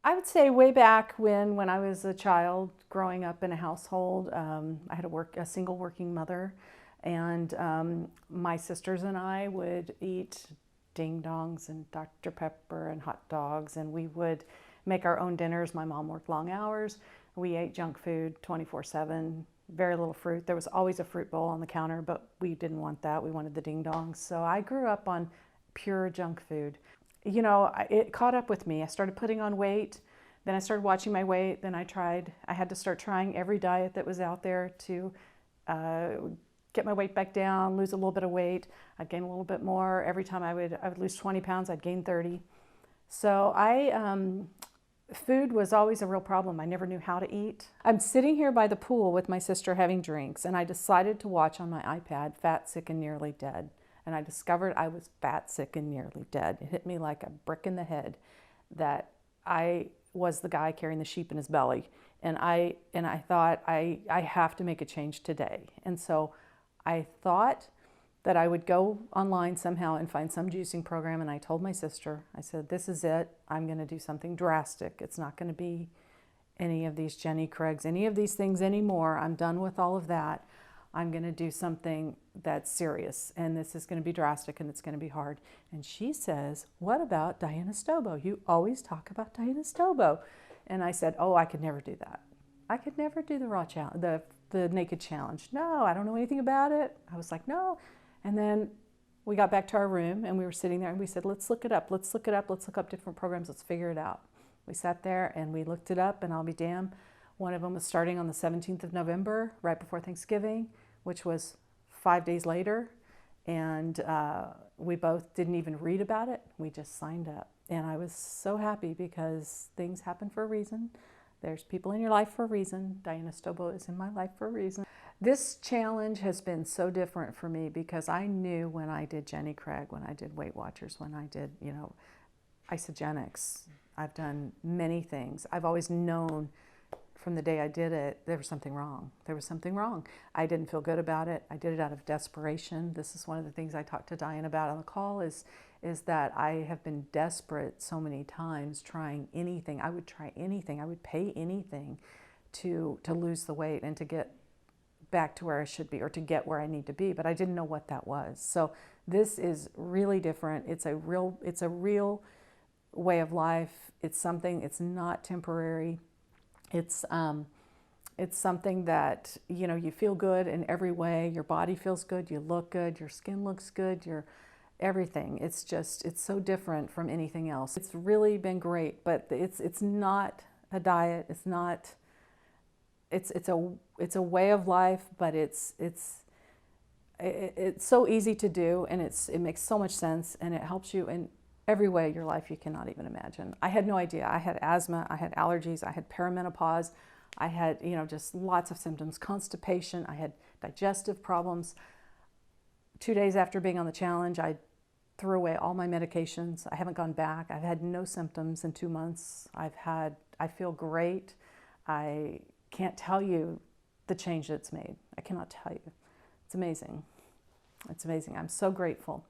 I would say way back when I was a child growing up in a household, I had a single working mother, and my sisters and I would eat ding dongs and Dr. Pepper and hot dogs, and we would make our own dinners. My mom worked long hours. We ate junk food 24/7, very little fruit. There was always a fruit bowl on the counter, but we didn't want that. We wanted the ding dongs. So I grew up on pure junk food. You know, it caught up with me. I started putting on weight. Then I started watching my weight. Then I had to start trying every diet that was out there to uh, get my weight back down, lose a little bit of weight. I'd gain a little bit more. Every time I would lose 20 pounds, I'd gain 30. So food was always a real problem. I never knew how to eat. I'm sitting here by the pool with my sister having drinks, and I decided to watch on my iPad Fat, Sick, and Nearly Dead. And I discovered I was fat, sick, and nearly dead. It hit me like a brick in the head that I was the guy carrying the sheep in his belly. And I thought, I have to make a change today. And so I thought that I would go online somehow and find some juicing program. And I told my sister, I said, this is it. I'm going to do something drastic. It's not going to be any of these Jenny Craig's, any of these things anymore. I'm done with all of that. I'm going to do something that's serious, and this is going to be drastic, and it's going to be hard. And she says, what about Diana Stobo? You always talk about Diana Stobo. And I said, oh, I could never do that. I could never do the raw challenge, the naked challenge. No, I don't know anything about it. I was like, no. And then we got back to our room, and we were sitting there, and we said, let's look it up. Let's look it up. Let's look up different programs. Let's figure it out. We sat there, and we looked it up, and I'll be damned. One of them was starting on the 17th of November, right before Thanksgiving, which was 5 days later. And we both didn't even read about it. We just signed up. And I was so happy because things happen for a reason. There's people in your life for a reason. Diana Stobo is in my life for a reason. This challenge has been so different for me because I knew when I did Jenny Craig, when I did Weight Watchers, when I did, Isagenix, I've done many things. I've always known from the day I did it, there was something wrong. There was something wrong. I didn't feel good about it. I did it out of desperation. This is one of the things I talked to Diane about on the call is that I have been desperate so many times trying anything. I would try anything. I would pay anything to lose the weight and to get back to where I should be or to get where I need to be, but I didn't know what that was. So this is really different. It's a real way of life. It's something, it's not temporary. It's something that, you feel good in every way. Your body feels good, you look good, your skin looks good, your everything. It's so different from anything else. It's really been great, but it's not a diet. It's not, it's a way of life, but it's so easy to do, and it makes so much sense, and it helps you in every way of your life you cannot even imagine. I had no idea. I had asthma, I had allergies, I had perimenopause, I had, just lots of symptoms, constipation, I had digestive problems. 2 days after being on the challenge, I threw away all my medications. I haven't gone back. I've had no symptoms in 2 months. I feel great. I can't tell you the change that it's made. I cannot tell you. It's amazing. It's amazing. I'm so grateful.